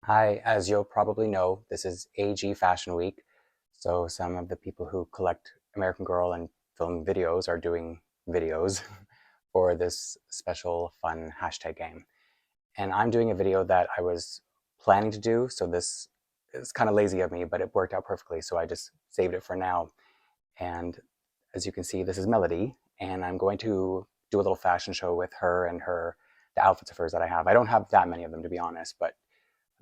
Hi, as you'll probably know, this is AG Fashion Week. So some of the people who collect American Girl and film videos are doing videos for this special fun hashtag game. And I'm doing a video that I was planning to do. So this is kind of lazy of me, but it worked out perfectly. So I just saved it for now. And as you can see, this is Melody. And I'm going to do a little fashion show with her and the outfits of hers that I have. I don't have that many of them, to be honest, but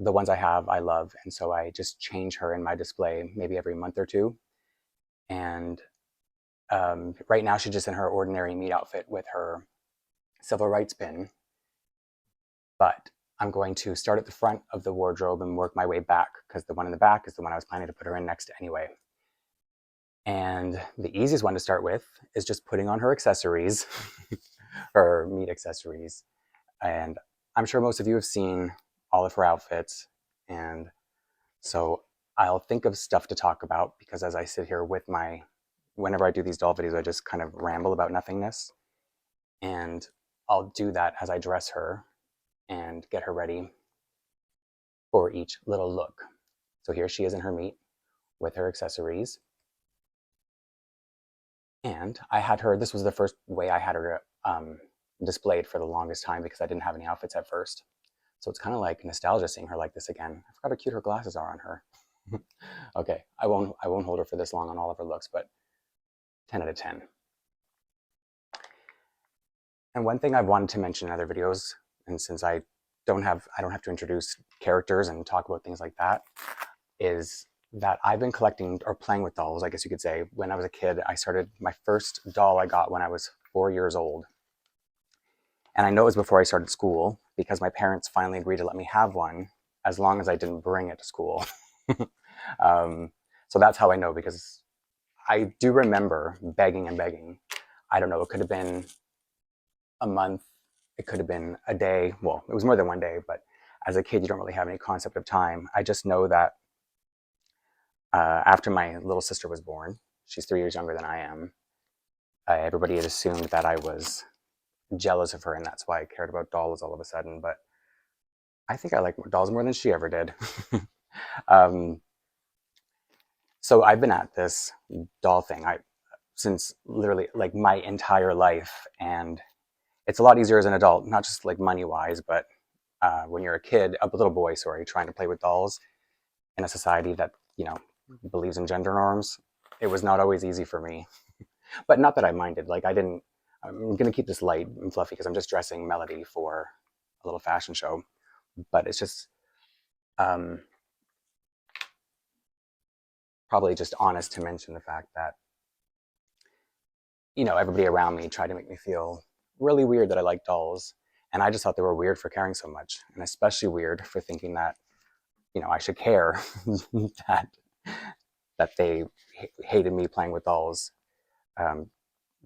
the ones I have, I love. And so I just change her in my display maybe every month or two. And right now, she's just in her ordinary meat outfit with her civil rights pin. But I'm going to start at the front of the wardrobe and work my way back because the one in the back is the one I was planning to put her in next anyway. And the easiest one to start with is just putting on her accessories, her meat accessories. And I'm sure most of you have seen all of her outfits. And so I'll think of stuff to talk about because as I sit here whenever I do these doll videos, I just kind of ramble about nothingness. And I'll do that as I dress her and get her ready for each little look. So here she is in her meat with her accessories. And this was the first way I had her displayed for the longest time because I didn't have any outfits at first. So it's kind of like nostalgia seeing her like this again. I forgot how cute her glasses are on her. Okay, I won't hold her for this long on all of her looks, but 10 out of 10. And one thing I've wanted to mention in other videos, and since I don't have to introduce characters and talk about things like that, is that I've been collecting or playing with dolls, I guess you could say. When I was a kid, I started my first doll I got when I was 4 years old. And I know it was before I started school because my parents finally agreed to let me have one as long as I didn't bring it to school. So that's how I know, because I do remember begging and begging. I don't know, it could have been a month, it could have been a day. Well, it was more than one day, but as a kid, you don't really have any concept of time. I just know that after my little sister was born, she's 3 years younger than I am, everybody had assumed that I was jealous of her, and that's why I cared about dolls all of a sudden. But I think I like dolls more than she ever did. um, so I've been at this doll thing since literally like my entire life, and it's a lot easier as an adult, not just like money wise, but when you're a little boy, sorry, trying to play with dolls in a society that believes in gender norms. It was not always easy for me, but not that I minded. Like I didn't. I'm gonna keep this light and fluffy because I'm just dressing Melody for a little fashion show. But it's just um, probably just honest to mention the fact that everybody around me tried to make me feel really weird that I like dolls, and I just thought they were weird for caring so much, and especially weird for thinking that I should care that they hated me playing with dolls. Um,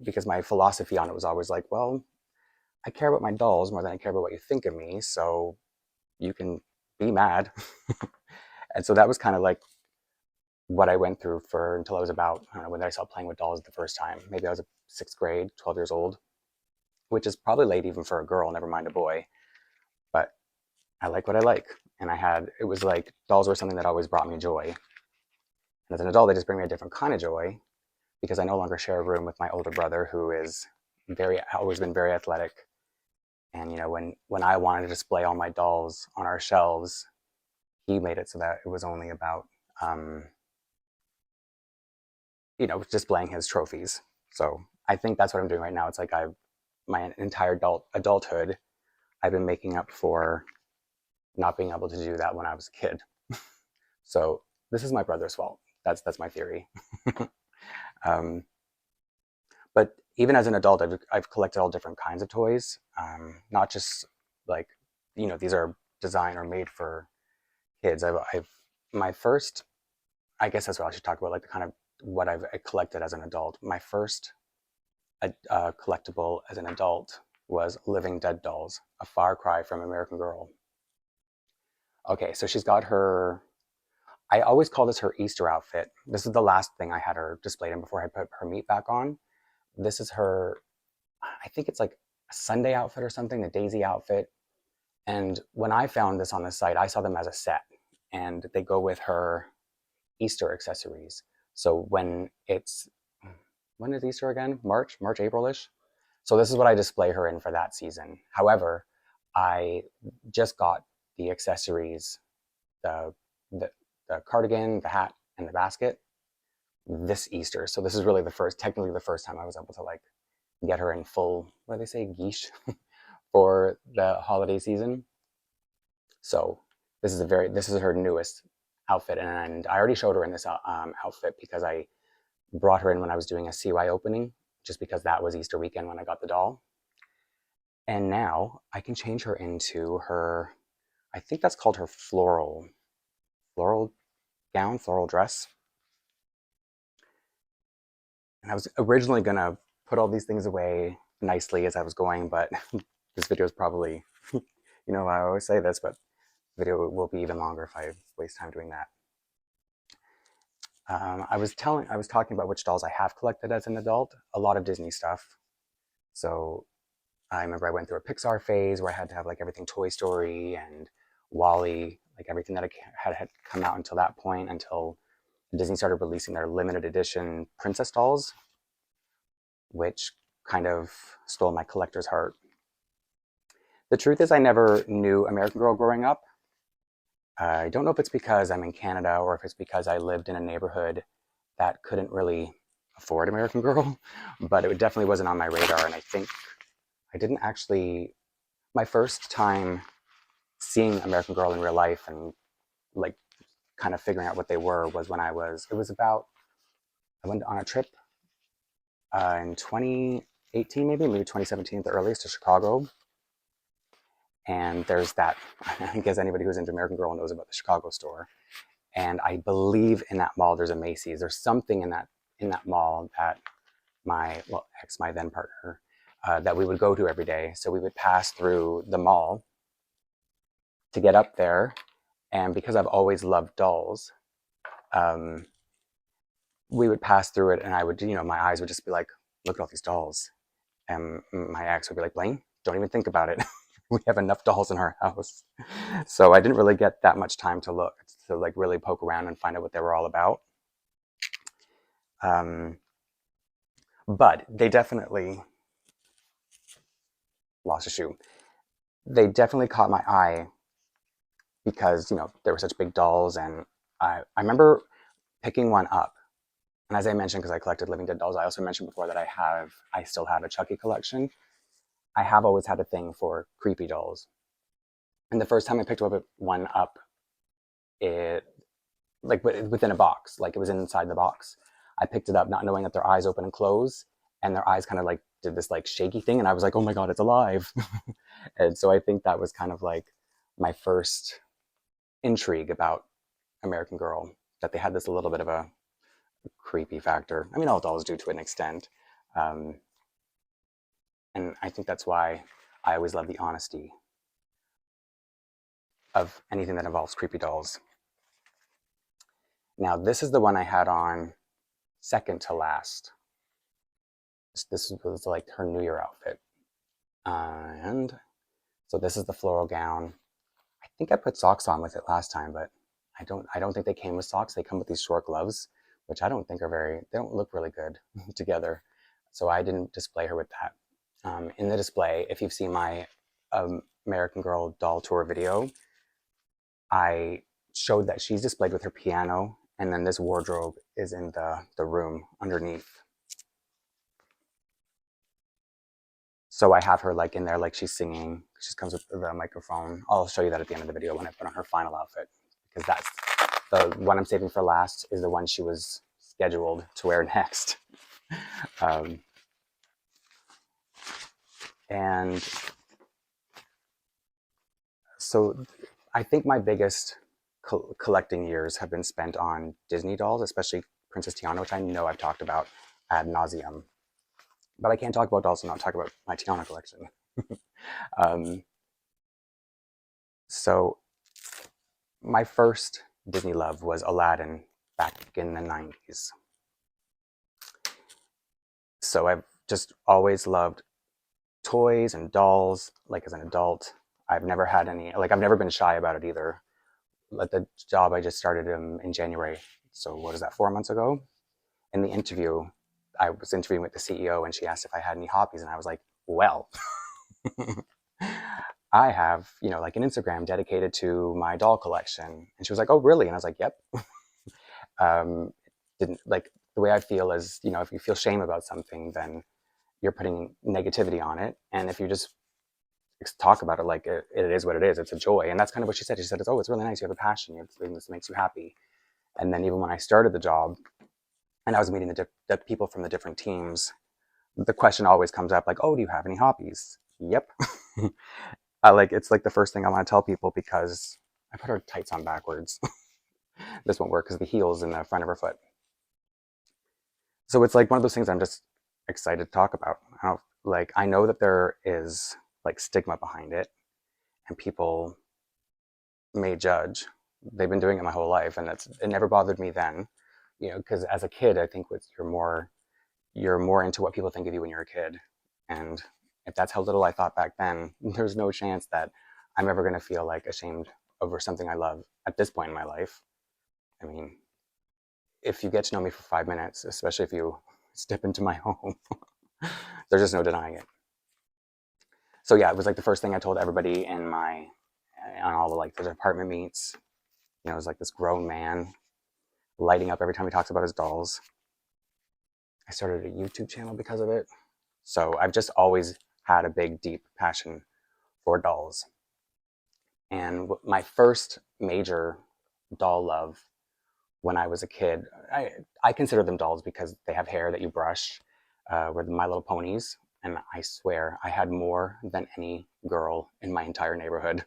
because my philosophy on it was always like, well, I care about my dolls more than I care about what you think of me, so you can be mad. And so that was kind of like what I went through for until I was about, I don't know, when I stopped playing with dolls the first time. Maybe I was a sixth grade, 12 years old, which is probably late even for a girl, never mind a boy. But I like what I like. And it was like dolls were something that always brought me joy. And as an adult, they just bring me a different kind of joy because I no longer share a room with my older brother, who is always been very athletic. And when I wanted to display all my dolls on our shelves, he made it so that it was only about displaying his trophies. So I think that's what I'm doing right now. It's like my entire adulthood, I've been making up for not being able to do that when I was a kid. So this is my brother's fault. That's my theory. um, but even as an adult, I've collected all different kinds of toys, not just like these are designed or made for kids. I've my first, I guess that's what I should talk about, like the kind of what I've collected as an adult. My first collectible as an adult was Living Dead dolls, a far cry from American Girl. Okay, so she's got her, I always call this her Easter outfit. This is the last thing I had her displayed in before I put her meat back on. This is her, I think it's like a Sunday outfit or something, a Daisy outfit. And when I found this on the site, I saw them as a set, and they go with her Easter accessories. So when is Easter again? March, April-ish. So this is what I display her in for that season. However, I just got the accessories, the, the, the cardigan, the hat, and the basket this Easter. So this is really technically the first time I was able to like get her in full, what do they say, geesh for the holiday season. So this is her newest outfit, and I already showed her in this outfit because I brought her in when I was doing a CY opening, just because that was Easter weekend when I got the doll. And now I can change her into her, I think that's called her floral gown, floral dress. And I was originally gonna put all these things away nicely as I was going, but this video is probably, I always say this, but the video will be even longer if I waste time doing that. I was talking about which dolls I have collected as an adult. A lot of Disney stuff. So I remember I went through a Pixar phase where I had to have like everything Toy Story and WALL-E, like everything that had come out until that point, until Disney started releasing their limited edition princess dolls, which kind of stole my collector's heart. The truth is I never knew American Girl growing up. I don't know if it's because I'm in Canada or if it's because I lived in a neighborhood that couldn't really afford American Girl, but it definitely wasn't on my radar. And I think I didn't actually, my first time seeing American Girl in real life and like kind of figuring out what they were was when I went on a trip in 2018, maybe 2017 at the earliest, to Chicago. And there's that, I guess anybody who's into American Girl knows about the Chicago store. And I believe in that mall there's a Macy's. There's something in that mall that my then partner, that we would go to every day. So we would pass through the mall to get up there. And because I've always loved dolls, we would pass through it, and I would, my eyes would just be like, look at all these dolls. And my ex would be like, Blaine, don't even think about it. We have enough dolls in our house. So I didn't really get that much time to like really poke around and find out what they were all about. But they definitely lost a shoe. They definitely caught my eye because, they were such big dolls. And I remember picking one up. And as I mentioned, because I collected Living Dead dolls, I also mentioned before that I still have a Chucky collection. I have always had a thing for creepy dolls. And the first time I picked one up, it, like within a box, like it was inside the box. I picked it up not knowing that their eyes open and close, and their eyes kind of like did this like shaky thing, and I was like, oh my God, it's alive. And so I think that was kind of like my first intrigue about American Girl, that they had this a little bit of a creepy factor. I mean, all dolls do to an extent. And I think that's why I always love the honesty of anything that involves creepy dolls. Now, this is the one I had on second to last. This was like her New Year outfit. And so this is the floral gown. I think I put socks on with it last time, but I don't think they came with socks. They come with these short gloves, which I don't think they don't look really good together. So I didn't display her with that. In the display, if you've seen my American Girl doll tour video, I showed that she's displayed with her piano, and then this wardrobe is in the room underneath. So I have her like in there, like she's singing. She comes with the microphone. I'll show you that at the end of the video when I put on her final outfit, because that's the one I'm saving for last, is the one she was scheduled to wear next. And so I think my biggest collecting years have been spent on Disney dolls, especially Princess Tiana, which I know I've talked about ad nauseum. But I can't talk about dolls and not talk about my Tiana collection. So my first Disney love was Aladdin back in the 90s. So I've just always loved toys and dolls. Like as an adult, I've never had any, like, I've never been shy about it either. Like the job I just started in January. So what is that, 4 months ago? In the interview, I was interviewing with the CEO and she asked if I had any hobbies. And I was like, well, I have, like an Instagram dedicated to my doll collection. And she was like, oh, really? And I was like, yep. um, didn't like the way I feel is, if you feel shame about something, then you're putting negativity on it. And if you just talk about it like it is what it is, it's a joy. And that's kind of what she said. She said, oh, it's really nice. You have a passion. You have something that makes you happy. And then even when I started the job and I was meeting the people from the different teams, the question always comes up like, oh, do you have any hobbies? Yep. It's like the first thing I want to tell people because I put her tights on backwards. This won't work because the heel's in the front of her foot. So it's like one of those things I'm just excited to talk about. I know that there is like stigma behind it and people may judge. They've been doing it my whole life and it never bothered me then, because as a kid, I think you're more into what people think of you when you're a kid. And if that's how little I thought back then, there's no chance that I'm ever going to feel like ashamed over something I love at this point in my life. I mean, if you get to know me for 5 minutes, especially if you step into my home, there's just no denying it. So yeah, it was like the first thing I told everybody on all the like the department meets. It was like this grown man lighting up every time he talks about his dolls. I started a YouTube channel because of it. So I've just always had a big, deep passion for dolls. And my first major doll love when I was a kid, I consider them dolls because they have hair that you brush, were My Little Ponies. And I swear I had more than any girl in my entire neighborhood.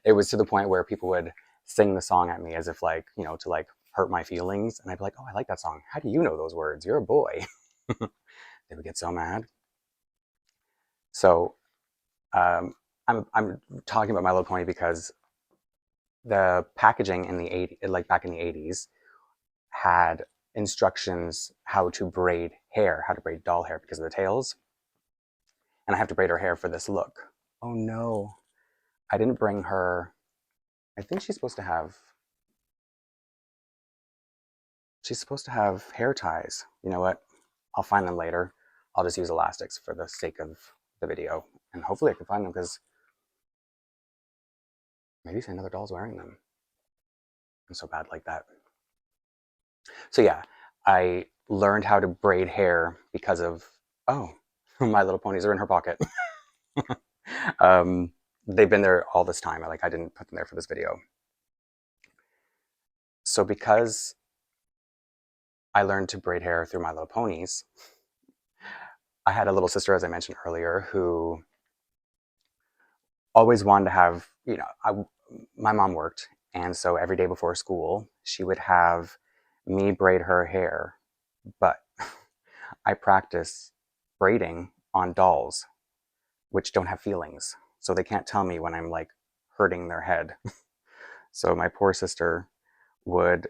It was to the point where people would sing the song at me as if like, to like hurt my feelings. And I'd be like, oh, I like that song. How do you know those words? You're a boy. They would get so mad. So I'm talking about My Little Pony because the packaging in the back in the 80s, had instructions how to braid doll hair because of the tails. And I have to braid her hair for this look. Oh no, I didn't bring her. I think she's supposed to have hair ties. You know what? I'll find them later. I'll just use elastics for the sake of the video. And hopefully I can find them because maybe another doll's wearing them. I'm so bad like that. So yeah, I learned how to braid hair because of, oh, My Little Ponies are in her pocket. They've been there all this time. I didn't put them there for this video. So because I learned to braid hair through My Little Ponies, I had a little sister, as I mentioned earlier, who always wanted to have, my mom worked. And so every day before school, she would have me braid her hair. But I practice braiding on dolls, which don't have feelings. So they can't tell me when I'm like hurting their head. So my poor sister would,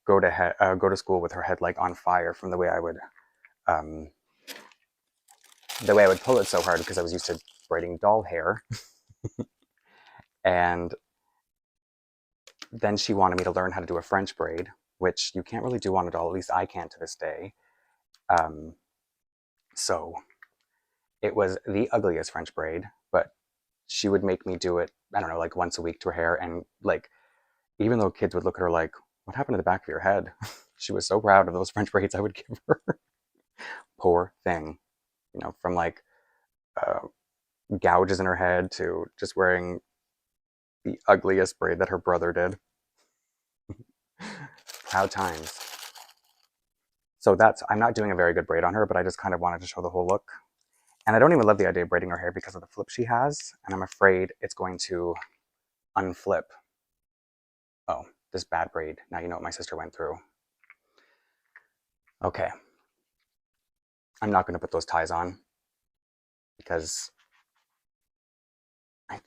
go to school with her head like on fire from the way I would pull it so hard because I was used to braiding doll hair. And then she wanted me to learn how to do a French braid, which you can't really do on a doll, at least I can't to this day. So it was the ugliest French braid, but she would make me do it, I don't know, like once a week to her hair. And like, even though kids would look at her like, what happened to the back of your head? She was so proud of those French braids I would give her. Poor thing, from like gouges in her head to just wearing the ugliest braid that her brother did. Proud times. So I'm not doing a very good braid on her, but I just kind of wanted to show the whole look. And I don't even love the idea of braiding her hair because of the flip she has. And I'm afraid it's going to unflip. Oh, this bad braid. Now you know what my sister went through. Okay. I'm not going to put those ties on because I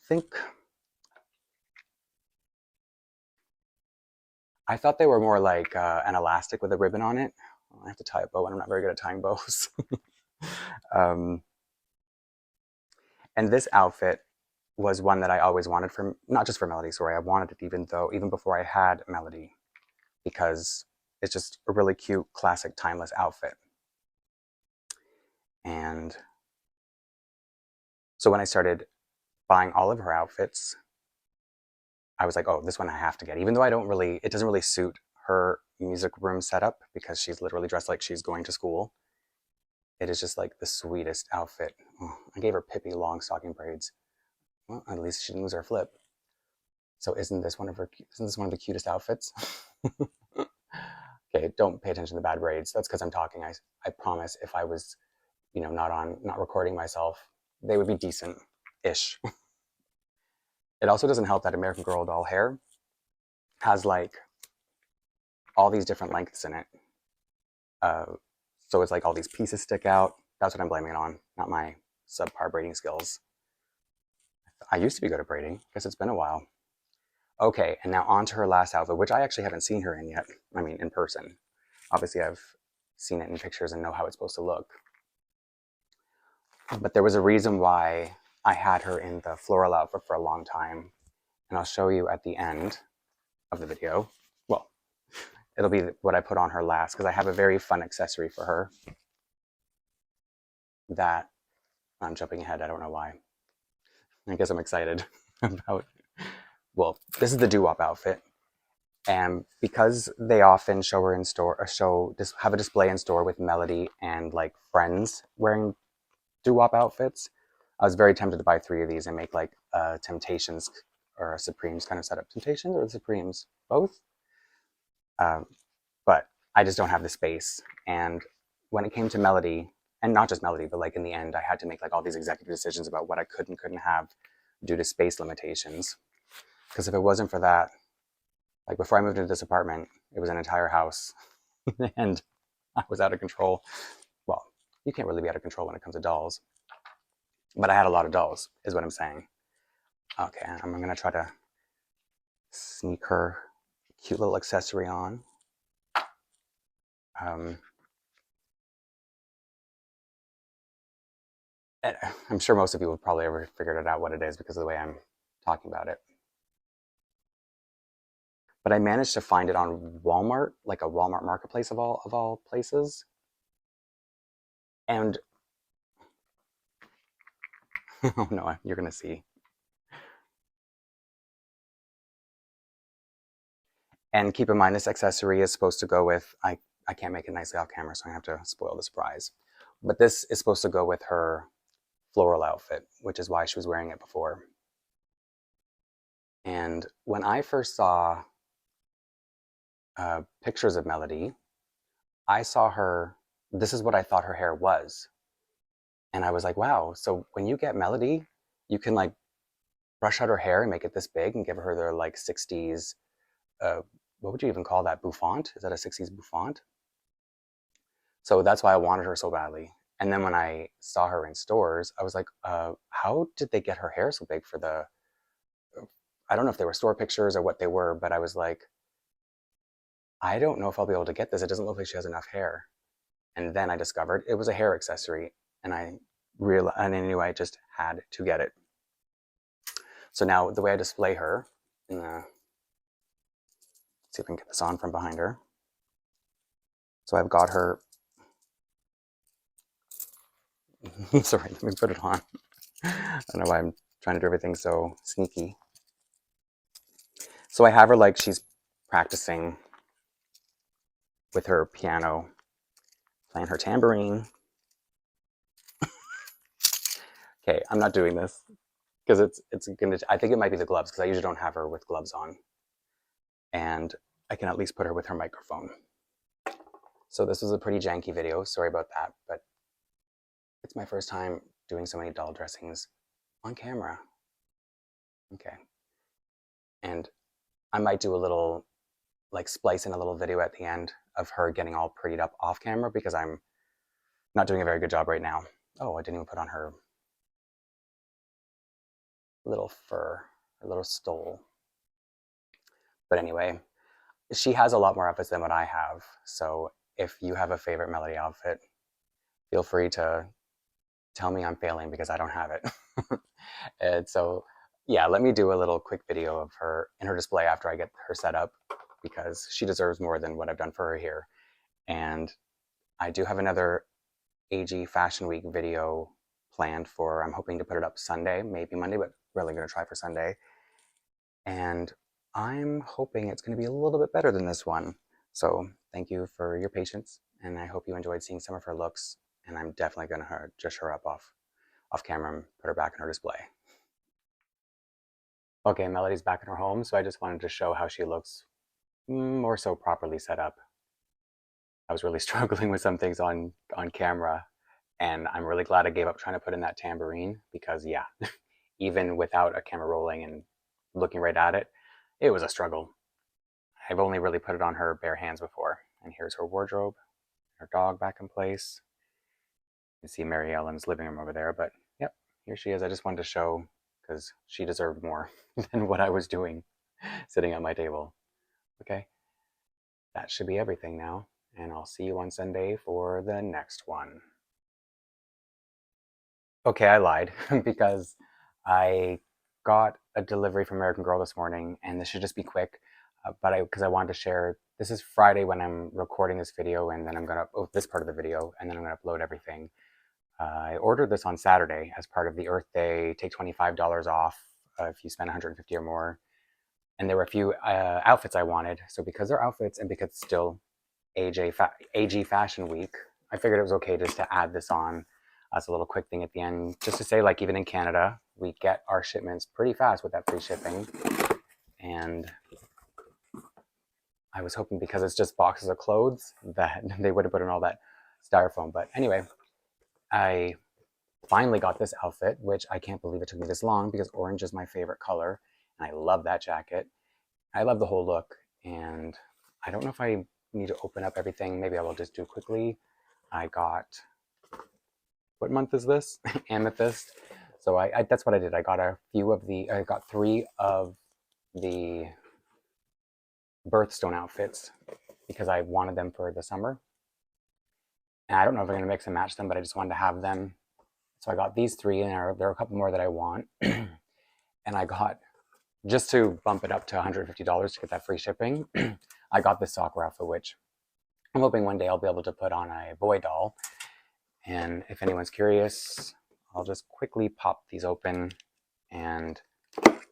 thought they were more like an elastic with a ribbon on it. I have to tie a bow and I'm not very good at tying bows. And this outfit was one that I always wanted for, not just for Melody, sorry, I wanted it even before I had Melody, because it's just a really cute, classic, timeless outfit. And so when I started buying all of her outfits, I was like, oh, this one I have to get, even though it doesn't really suit her music room setup because she's literally dressed like she's going to school. It is just like the sweetest outfit. Oh, I gave her Pippi long stocking braids. Well, at least she didn't lose her flip. So isn't this one of the cutest outfits? Okay, don't pay attention to the bad braids. That's because I'm talking. I promise if I was, not recording myself, they would be decent-ish. It also doesn't help that American Girl doll hair has like all these different lengths in it. So it's like all these pieces stick out. That's what I'm blaming it on, not my subpar braiding skills. I used to be good at braiding. Guess it's been a while. Okay, and now on to her last outfit, which I actually haven't seen her in yet. I mean, in person. Obviously, I've seen it in pictures and know how it's supposed to look. But there was a reason why I had her in the floral outfit for a long time. And I'll show you at the end of the video. Well, it'll be what I put on her last, because I have a very fun accessory for her that I'm jumping ahead. I don't know why. I guess I'm excited about. Well, this is the doo-wop outfit. And because they often show her in store, or have a display in store with Melody and like friends wearing doo-wop outfits, I was very tempted to buy 3 of these and make like a Temptations or a Supremes kind of setup. Temptations or the Supremes? Both? But I just don't have the space. And when it came to Melody, and not just Melody, but like in the end, I had to make like all these executive decisions about what I could and couldn't have due to space limitations. Because if it wasn't for that, like before I moved into this apartment, it was an entire house and I was out of control. Well, you can't really be out of control when it comes to dolls, but I had a lot of dolls is what I'm saying. Okay, I'm gonna try to sneak her cute little accessory on. I'm sure most of you have probably ever figured it out what it is because of the way I'm talking about it. But I managed to find it on Walmart, like a Walmart marketplace of all places. And oh no, you're gonna see. And keep in mind, this accessory is supposed to go with, I can't make it nicely off camera, so I have to spoil the surprise. But this is supposed to go with her floral outfit, which is why she was wearing it before. And when I first saw pictures of Melody, I saw her, this is what I thought her hair was. And I was like, wow, so when you get Melody, you can like brush out her hair and make it this big and give her their like 60s, what would you even call that, bouffant? Is that a 60s bouffant? So that's why I wanted her so badly. And then when I saw her in stores, I was like, how did they get her hair so big for the, I don't know if they were store pictures or what they were, but I was like, I don't know if I'll be able to get this. It doesn't look like she has enough hair. And then I discovered it was a hair accessory, and anyway, I just had to get it. So now the way I display her, let's see if I can get this on from behind her. So I've got her, sorry, let me put it on. I don't know why I'm trying to do everything so sneaky. So I have her like she's practicing with her piano, playing her tambourine. Okay, I'm not doing this because it's gonna, I think it might be the gloves because I usually don't have her with gloves on. And I can at least put her with her microphone. So this was a pretty janky video, sorry about that, but it's my first time doing so many doll dressings on camera. Okay. And I might do a little, like splice in a little video at the end of her getting all prettied up off camera because I'm not doing a very good job right now. Oh, I didn't even put on her little fur, her little stole. But anyway, she has a lot more outfits than what I have. So if you have a favorite Melody outfit, feel free to tell me I'm failing because I don't have it. And so yeah, let me do a little quick video of her in her display after I get her set up, because she deserves more than what I've done for her here. And I do have another AG Fashion Week video planned for, I'm hoping to put it up Sunday, maybe Monday, but really going to try for Sunday. And I'm hoping it's going to be a little bit better than this one. So thank you for your patience, and I hope you enjoyed seeing some of her looks. And I'm definitely going to just her up off camera and put her back in her display. Okay, Melody's back in her home, so I just wanted to show how she looks more so properly set up. I was really struggling with some things on camera, and I'm really glad I gave up trying to put in that tambourine, because yeah, even without a camera rolling and looking right at it, it was a struggle. I've only really put it on her bare hands before. And here's her wardrobe, her dog back in place. You can see Mary Ellen's living room over there, but yep, here she is. I just wanted to show, because she deserved more than what I was doing sitting at my table. Okay, that should be everything now, and I'll see you on Sunday for the next one. Okay, I lied because I got a delivery from American Girl this morning, and this should just be quick. Because I wanted to share, this is Friday when I'm recording this video, and then I'm gonna this part of the video, and then I'm gonna upload everything. I ordered this on Saturday as part of the Earth Day, take $25 off if you spend 150 or more. And there were a few outfits I wanted. So because they're outfits and because it's still AG Fashion Week, I figured it was okay just to add this on as a little quick thing at the end, just to say, like, even in Canada, we get our shipments pretty fast with that free shipping. And I was hoping, because it's just boxes of clothes, that they wouldn't put in all that styrofoam. But anyway, I finally got this outfit, which I can't believe it took me this long, because orange is my favorite color, and I love that jacket. I love the whole look, and I don't know if I need to open up everything. Maybe I will just do quickly. I got, what month is this? Amethyst. So that's what I did. I got I got 3 of the birthstone outfits because I wanted them for the summer. And I don't know if I'm going to mix and match them, but I just wanted to have them. So I got these 3, and there are a couple more that I want. And I got, just to bump it up to $150 to get that free shipping, I got this soccer outfit, which I'm hoping one day I'll be able to put on a boy doll. And if anyone's curious, I'll just quickly pop these open. And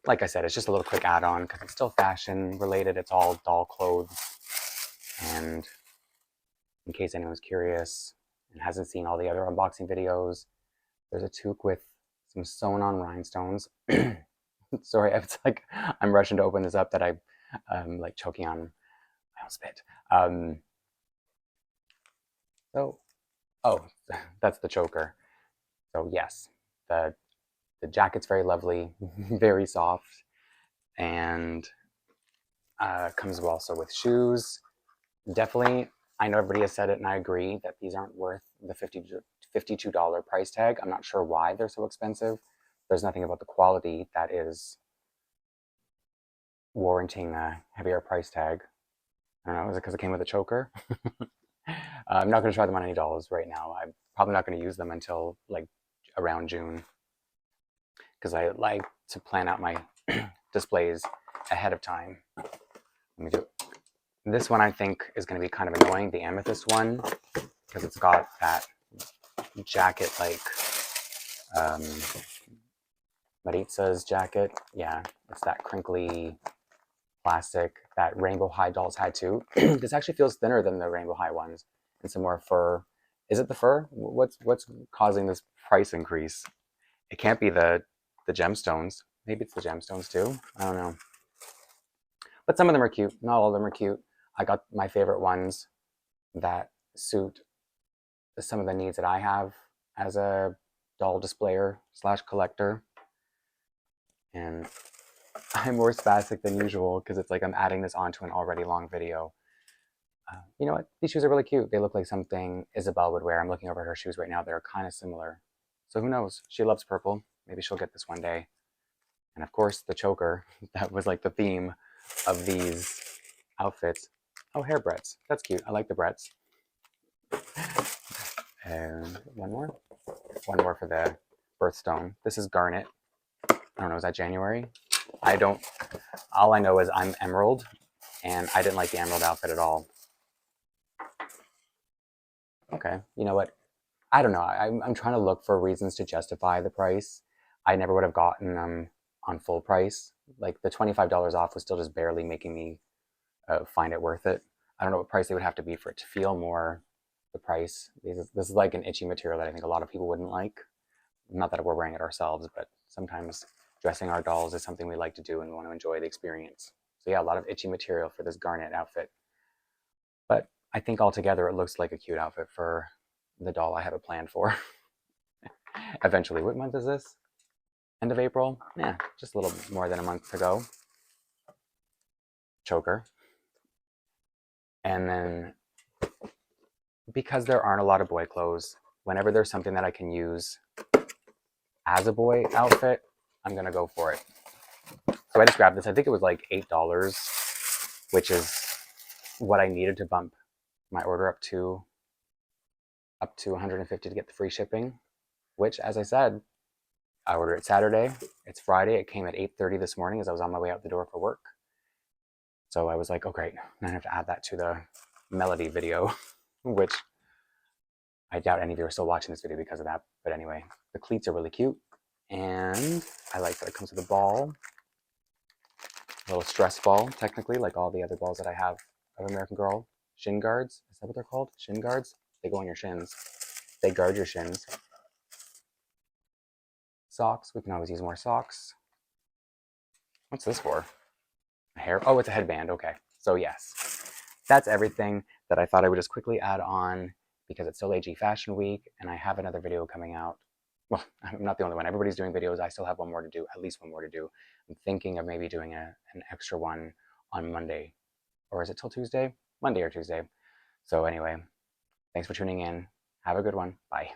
like I said, it's just a little quick add-on because it's still fashion related. It's all doll clothes. And in case anyone's curious and hasn't seen all the other unboxing videos, there's a toque with some sewn on rhinestones. Sorry, it's like I'm rushing to open this up that I'm like choking on my own spit. Oh, that's the choker. So yes, the jacket's very lovely, very soft, and comes also with shoes. Definitely, I know everybody has said it, and I agree that these aren't worth the $52 price tag. I'm not sure why they're so expensive. There's nothing about the quality that is warranting a heavier price tag. I don't know, is it because it came with a choker? I'm not going to try them on any dolls right now. I'm probably not going to use them until like around June, because I like to plan out my displays ahead of time. Let me do it. This one I think is going to be kind of annoying, the amethyst one, because it's got that jacket like Maritza's jacket. Yeah, it's that crinkly plastic that Rainbow High dolls had too. This actually feels thinner than the Rainbow High ones, and some more fur. Is it the fur? What's causing this price increase? It can't be the gemstones. Maybe it's the gemstones too. I don't know. But some of them are cute. Not all of them are cute. I got my favorite ones that suit some of the needs that I have as a doll displayer / collector. And I'm more spastic than usual because it's like I'm adding this onto an already long video. You know what? These shoes are really cute. They look like something Isabel would wear. I'm looking over at her shoes right now. They're kind of similar. So who knows? She loves purple. Maybe she'll get this one day. And of course, the choker. That was like the theme of these outfits. Oh, hair breadths. That's cute. I like the breadths. And one more. One more for the birthstone. This is garnet. I don't know, is that January? I don't, all I know is I'm Emerald, and I didn't like the Emerald outfit at all. Okay, you know what? I don't know. I'm trying to look for reasons to justify the price. I never would have gotten them on full price. Like the $25 off was still just barely making me find it worth it. I don't know what price they would have to be for it to feel more the price. This is like an itchy material that I think a lot of people wouldn't like. Not that we're wearing it ourselves, but sometimes dressing our dolls is something we like to do and we want to enjoy the experience. So yeah, a lot of itchy material for this garnet outfit. But I think altogether it looks like a cute outfit for the doll I have it planned for. Eventually. What month is this? End of April? Yeah, just a little more than a month to go. Choker. And then, because there aren't a lot of boy clothes, whenever there's something that I can use as a boy outfit, I'm going to go for it. So I just grabbed this. I think it was like $8, which is what I needed to bump my order up to 150 to get the free shipping, which, as I said, I ordered it Saturday. It's Friday. It came at 8:30 this morning as I was on my way out the door for work. So I was like, oh great, now I have to add that to the melody video, which I doubt any of you are still watching this video because of that. But anyway, the cleats are really cute. And I like that it comes with a ball, a little stress ball, technically, like all the other balls that I have of American Girl. Shin guards, is that what they're called? Shin guards? They go on your shins. They guard your shins. Socks, we can always use more socks. What's this for? A hair? Oh, it's a headband, okay. So yes, that's everything that I thought I would just quickly add on because it's still AG Fashion Week and I have another video coming out. Well, I'm not the only one. Everybody's doing videos. I still have one more to do, at least one more to do. I'm thinking of maybe doing an extra one on Monday. Or is it till Tuesday? Monday or Tuesday. So anyway, thanks for tuning in. Have a good one. Bye.